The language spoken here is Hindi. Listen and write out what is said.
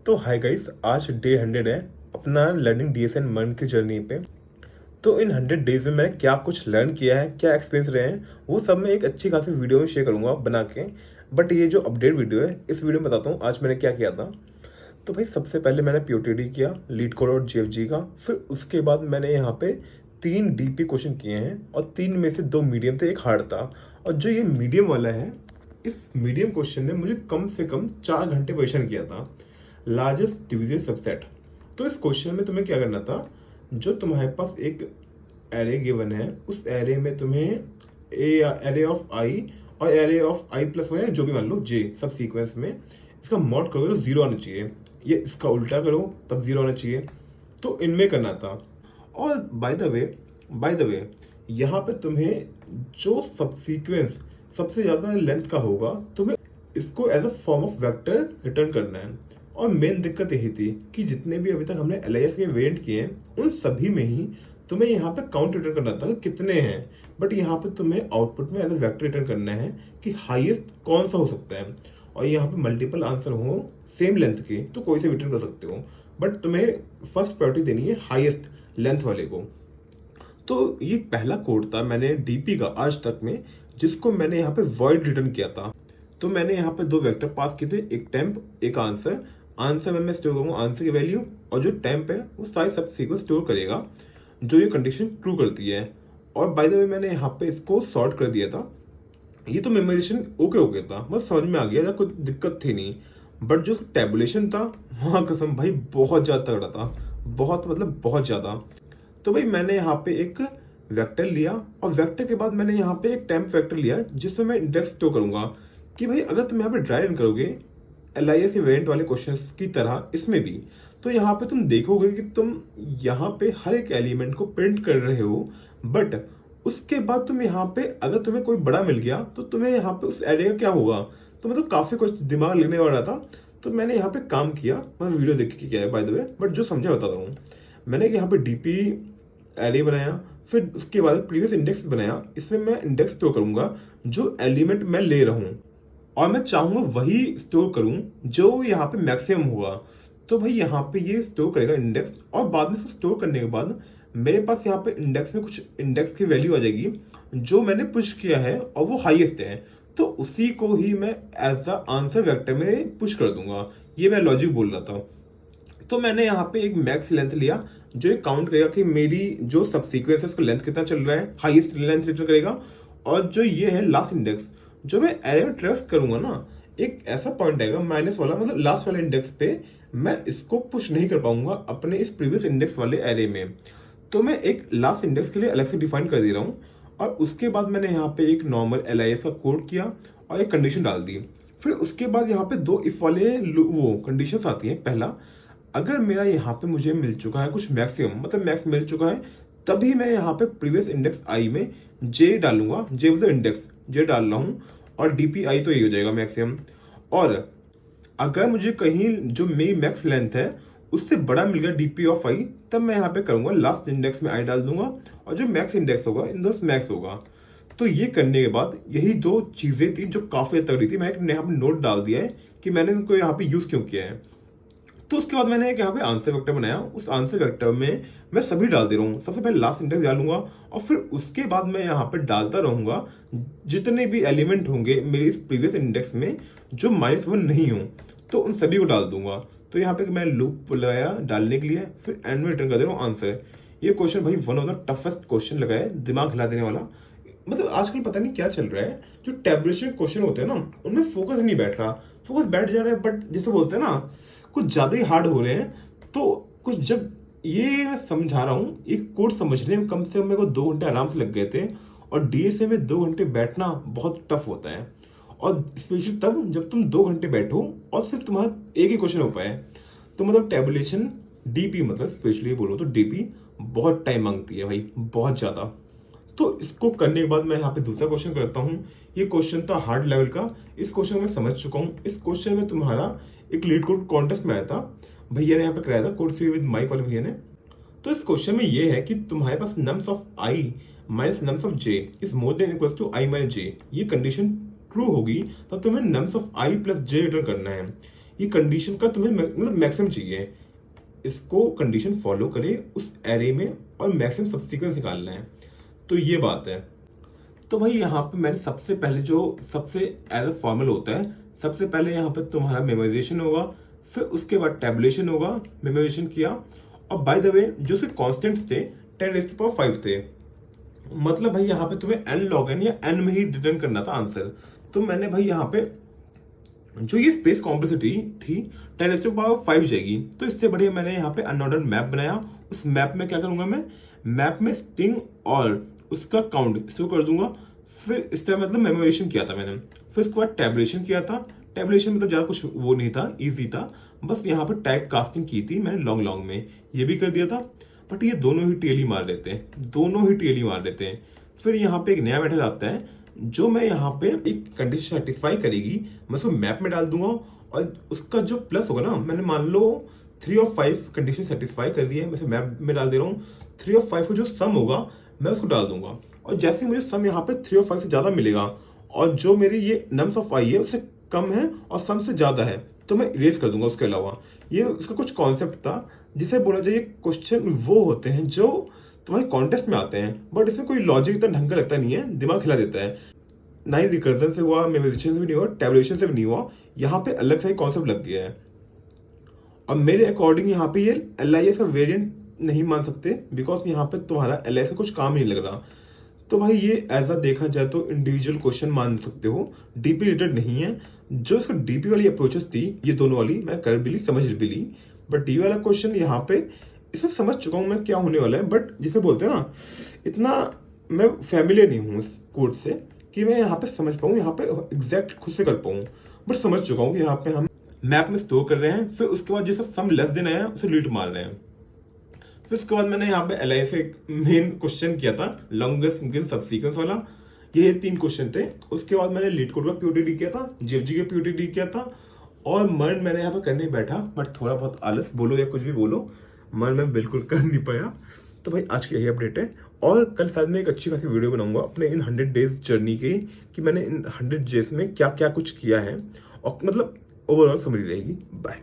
तो हाय गाइस, आज डे 100 है अपना लर्निंग डीएसएन मन की जर्नी पे। तो इन 100 डेज में मैंने क्या कुछ लर्न किया है, क्या एक्सपीरियंस रहे हैं, वो सब मैं एक अच्छी खासी वीडियो में शेयर करूंगा बना के। बट ये जो अपडेट वीडियो है, इस वीडियो में बताता हूँ आज मैंने क्या किया था। तो भाई सबसे पहले मैंने पीओटीडी किया, लीड कोड और जीएफजी का। फिर उसके बाद मैंने यहाँ पे 3 डीपी क्वेश्चन किए हैं और 3 में से 2 मीडियम थे, एक हार्ड था। और जो ये मीडियम वाला है, इस मीडियम क्वेश्चन ने मुझे कम से कम 4 घंटे क्वेश्चन किया था, लार्जेस्ट डिविजन सबसेट। तो इस क्वेश्चन में तुम्हें क्या करना था, जो तुम्हारे पास एक एरे गिवन है, उस एरे में तुम्हें एरे ऑफ आई और array of i plus one, जो भी मान लो जे, सब सीक्वेंस में इसका मॉड करोगे तो 0 आना चाहिए। ये इसका उल्टा करो तब 0 आना चाहिए। तो इनमें करना था। और बाय द वे यहाँ पे तुम्हें जो सब सीक्वेंस सबसे ज़्यादा लेंथ का होगा, तुम्हें इसको as a form of vector return करना है। और मेन दिक्कत यही थी कि जितने भी अभी तक हमने एलआईएस के वेरिएंट किए हैं, उन सभी में ही तुम्हें यहाँ पे काउंट रिटर्न करना था कि कितने हैं। बट यहाँ पे तुम्हें आउटपुट में एज अ वेक्टर रिटर्न करना है कि हाईएस्ट कौन सा हो सकता है। और यहाँ पे मल्टीपल आंसर हो सेम लेंथ के तो कोई से रिटर्न कर सकते हो, बट तुम्हें फर्स्ट प्रायोरिटी देनी है हाईएस्ट लेंथ वाले को। तो ये पहला कोड था मैंने डीपी का आज तक में, जिसको मैंने यहाँ पे वॉइड रिटर्न किया था। तो मैंने यहाँ पे 2 वेक्टर पास किए थे, एक टेम्प एक आंसर। आंसर में मैं स्टोर करूंगा आंसर की वैल्यू, और जो टेम्प है वो सारे सब सीक्वेंस स्टोर करेगा जो ये कंडीशन ट्रू करती है। और बाय द वे मैंने यहाँ पे इसको सॉर्ट कर दिया था। ये तो मेमोराइजेशन ओके हो गया था, बस समझ में आ गया था, कोई दिक्कत थी नहीं। बट जो टेबुलेशन था, वहाँ कसम भाई बहुत ज़्यादा तगड़ा था, बहुत मतलब बहुत ज़्यादा। तो भाई मैंने यहाँ पे एक वेक्टर लिया, और वेक्टर के बाद मैंने यहाँ पे एक टेम्प वेक्टर लिया जिसमें मैं इंडेक्स स्टोर करूंगा कि भाई अगर तुम यहाँ पे ड्राई रन करोगे एलआईएस वेरिएंट वाले क्वेश्चंस की तरह इसमें भी, तो यहाँ पे तुम देखोगे कि तुम यहाँ पे हर एक एलिमेंट को प्रिंट कर रहे हो। बट उसके बाद तुम यहाँ पे अगर तुम्हें कोई बड़ा मिल गया तो तुम्हें यहाँ पे उस एरे का क्या होगा। तो मतलब काफी कुछ दिमाग लगने वाला था। तो मैंने यहाँ पे काम किया, मैं वीडियो देख के किया है बाय द वे, बट जो समझा बताता हूँ। मैंने यहाँ पे डीपी एरे बनाया, फिर उसके बाद प्रीवियस इंडेक्स बनाया। इसमें मैं इंडेक्स स्टोर करूंगा जो एलिमेंट मैं ले रहा हूँ, और मैं चाहूंगा वही स्टोर करूं जो यहाँ पे मैक्सिमम होगा। तो भाई यहाँ पे ये स्टोर करेगा इंडेक्स, और बाद में इसको स्टोर करने के बाद मेरे पास यहाँ पे इंडेक्स में कुछ इंडेक्स की वैल्यू आ जाएगी जो मैंने पुश किया है और वो हाईएस्ट है। तो उसी को ही मैं एज द आंसर वेक्टर में पुश कर दूंगा। ये मैं लॉजिक बोल रहा था। तो मैंने यहाँ पे एक मैक्स लेंथ लिया जो ये काउंट करेगा कि मेरी जो सब सीक्वेंस है उसका लेंथ कितना चल रहा है, हाईएस्ट लेंथ रिटर्न करेगा। और जो ये है लास्ट इंडेक्स, जो मैं एरे में ट्रेस करूंगा ना, एक ऐसा पॉइंट आएगा माइनस वाला, मतलब लास्ट वाले इंडेक्स पे मैं इसको पुश नहीं कर पाऊंगा अपने इस प्रीवियस इंडेक्स वाले एरे में। तो मैं एक लास्ट इंडेक्स के लिए अलग से डिफाइन कर दे रहा हूँ। और उसके बाद मैंने यहाँ पे एक नॉर्मल एलआईएस का कोड किया और एक कंडीशन डाल दी। फिर उसके बाद यहाँ पे 2 इफ वाले वो कंडीशंस आती हैं। पहला, अगर मेरा यहाँ पे मुझे मिल चुका है कुछ मैक्सिमम, मतलब मैक्स मिल चुका है, तभी मैं यहाँ पे प्रीवियस इंडेक्स आई में जे डालूंगा। जे मतलब इंडेक्स, जे डाल रहा हूँ, और डीपी आई तो यही हो जाएगा मैक्सिमम। और अगर मुझे कहीं जो मेरी मैक्स लेंथ है उससे बड़ा मिल गया डीपी ऑफ आई, तब मैं यहाँ पे करूंगा लास्ट इंडेक्स में आई डाल दूंगा, और जो मैक्स इंडेक्स होगा इन दोस्त मैक्स होगा। तो ये करने के बाद यही 2 चीजें थी जो काफी तगड़ी थी। मैंने यहाँ पे नोट डाल दिया है कि मैंने इनको यहाँ पे यूज क्यों किया है। तो उसके बाद मैंने एक यहाँ पे आंसर वेक्टर बनाया। उस आंसर वेक्टर में मैं सभी डाल दे रहा हूँ। सबसे पहले लास्ट इंडेक्स डालूंगा, और फिर उसके बाद मैं यहाँ पे डालता रहूंगा जितने भी एलिमेंट होंगे मेरे इस प्रीवियस इंडेक्स में जो -1 नहीं हो, तो उन सभी को डाल दूंगा। तो यहाँ पे मैं लूप लगाया डालने के लिए, फिर एंड में रिटर्न कर दे रहा हूँ आंसर। ये क्वेश्चन भाई one of the toughest question लगा है, दिमाग हिला देने वाला। मतलब आजकल पता नहीं क्या चल रहा है, जो टेबुलेशन क्वेश्चन होते हैं ना, उनमें फोकस नहीं बैठ रहा। फोकस बैठ जा रहा है, बट जैसे बोलते हैं ना, कुछ ज्यादा ही हार्ड हो रहे हैं। तो कुछ जब ये मैं समझा रहा हूँ, एक कोड समझने में कम से कम मेरे को 2 घंटे आराम से लग गए थे। और डीएसए में 2 घंटे बैठना बहुत टफ होता है, और स्पेशली तब जब तुम 2 घंटे बैठो और सिर्फ तुम्हारा एक ही क्वेश्चन हो पाए। तो मतलब टेबुलेशन डीपी, मतलब स्पेशली बोलो तो डीपी बहुत टाइम मांगती है भाई, बहुत ज्यादा। तो इसको करने के बाद मैं यहाँ पे दूसरा क्वेश्चन करता हूँ। ये क्वेश्चन था हार्ड लेवल का। इस क्वेश्चन को मैं समझ चुका हूँ। इस क्वेश्चन में तुम्हारा एक लीड कोड कॉन्टेस्ट में आया था, भैया ने यहाँ पे कराया था, कोड सी विद माइक वाले भैया ने। तो इस क्वेश्चन में ये है कि तुम्हारे पास nums of i minus nums of j is more than equal to i minus j. ये कंडीशन ट्रू होगी तो तुम्हें nums of i plus j return करना है। ये कंडीशन का तुम्हें मतलब मैक्सिमम चाहिए, इसको कंडीशन फॉलो करे उस एरे में और मैक्सिमम सब सीक्वेंस निकालना है। तो ये बात है। तो भाई यहाँ पे मैंने सबसे पहले जो सबसे एज अ फॉर्मल होता है, सबसे पहले यहाँ पे तुम्हारा मेमोराइजेशन होगा, फिर उसके बाद टैबुलेशन होगा, मेमोराइजेशन किया। और बाय द वे जो सिर्फ कॉन्स्टेंट्स थे 10⁵ थे, मतलब भाई यहाँ पे तुम्हें n log n या n में ही रिटर्न करना था आंसर। तो मैंने भाई यहाँ पे जो ये स्पेस कॉम्प्लेक्सिटी थी 10⁵ जाएगी, तो इससे बढ़िया मैंने यहाँ पे अनऑर्डर्ड मैप बनाया। उस मैप में क्या करूंगा, मैं मैप में स्ट्रिंग और उसका काउंट शुरू कर दूंगा। फिर इस तरह मतलब मेमोराइजेशन किया था मैंने, फिर उसके बाद टैबुलेशन किया था। टैबुलेशन मतलब ज़्यादा कुछ वो नहीं था, ईजी था, बस यहाँ पर टाइप कास्टिंग की थी मैंने लॉन्ग लॉन्ग में, ये भी कर दिया था। बट ये दोनों ही टेली मार देते हैं, दोनों ही टेली मार देते हैं। फिर यहाँ पे एक नया मेथड आता है जो मैं यहाँ पे एक कंडीशन सेटिस्फाई करेगी, मैं उसको मैप में डाल दूंगा और उसका जो प्लस होगा ना, मैंने मान लो 3 और 5 कंडीशन सेटिस्फाई कर दी है, मैं मैप में डाल दे रहा हूँ। 3 और 5 को जो सम होगा मैं उसको डाल दूंगा, और जैसे मुझे सम यहाँ पे 3 और 5 से ज्यादा मिलेगा और जो मेरी ये नम्स ऑफ आई है उससे कम है और सम से ज्यादा है, तो मैं इरेज कर दूंगा। उसके अलावा ये उसका कुछ कॉन्सेप्ट था जिसे बोला जाए क्वेश्चन वो होते हैं जो तुम्हारे कॉन्टेस्ट में आते हैं, बट इसमें कोई लॉजिक इतना ढंग का लगता नहीं है, दिमाग हिला देता है। ना ही रिकर्जन से हुआ, मेमोराइजेशन से भी नहीं हुआ, टैबुलेशन से भी नहीं हुआ, यहाँ पे अलग से ही कॉन्सेप्ट लग गया है। और मेरे अकॉर्डिंग यहाँ पे ये LIS का वेरिएंट नहीं मान सकते, बिकॉज यहाँ पे तुम्हारा LIS का कुछ काम नहीं लग रहा। तो भाई ये ऐसा देखा जाए तो इंडिविजुअल क्वेश्चन मान सकते हो, डीपी रिलेटेड नहीं है। जो इसका डीपी वाली अप्रोचेस थी ये दोनों वाली मैं कर भी ली, समझ भी ली, बट डी वाला क्वेश्चन यहाँ पे इसे समझ चुका हूँ मैं क्या होने वाला है, बट जिसे बोलते हैं ना, इतना मैं फैमिलियर नहीं हूँ इस कोड से कि मैं यहाँ पे समझ पाऊँ, यहाँ पे एग्जैक्ट खुद से कर पाऊँ। बट समझ चुका हूँ कि यहाँ पे हम मैप में स्टोर कर रहे हैं, फिर उसके बाद जैसे सम लेस देन आया उसे डिलीट मार रहे हैं। फिर उसके बाद मैंने यहाँ पे LIS से मेन क्वेश्चन किया था, लॉन्गेस्ट गिन सब सीक्वेंस वाला, ये 3 क्वेश्चन थे। उसके बाद मैंने लीड कोड का POTD किया था, GFG का POTD किया था, और मर्न मैंने यहाँ पे करने बैठा, बट थोड़ा बहुत आलस बोलो या कुछ भी बोलो, मर्न मैं बिल्कुल कर नहीं पाया। तो भाई आज की यही अपडेट है, और कल शायद मैं एक अच्छी खासी वीडियो बनाऊंगा अपने इन 100 डेज जर्नी की, कि मैंने इन 100 डेज में क्या क्या कुछ किया है, और मतलब ओवरऑल समझ रहेगी। बाय।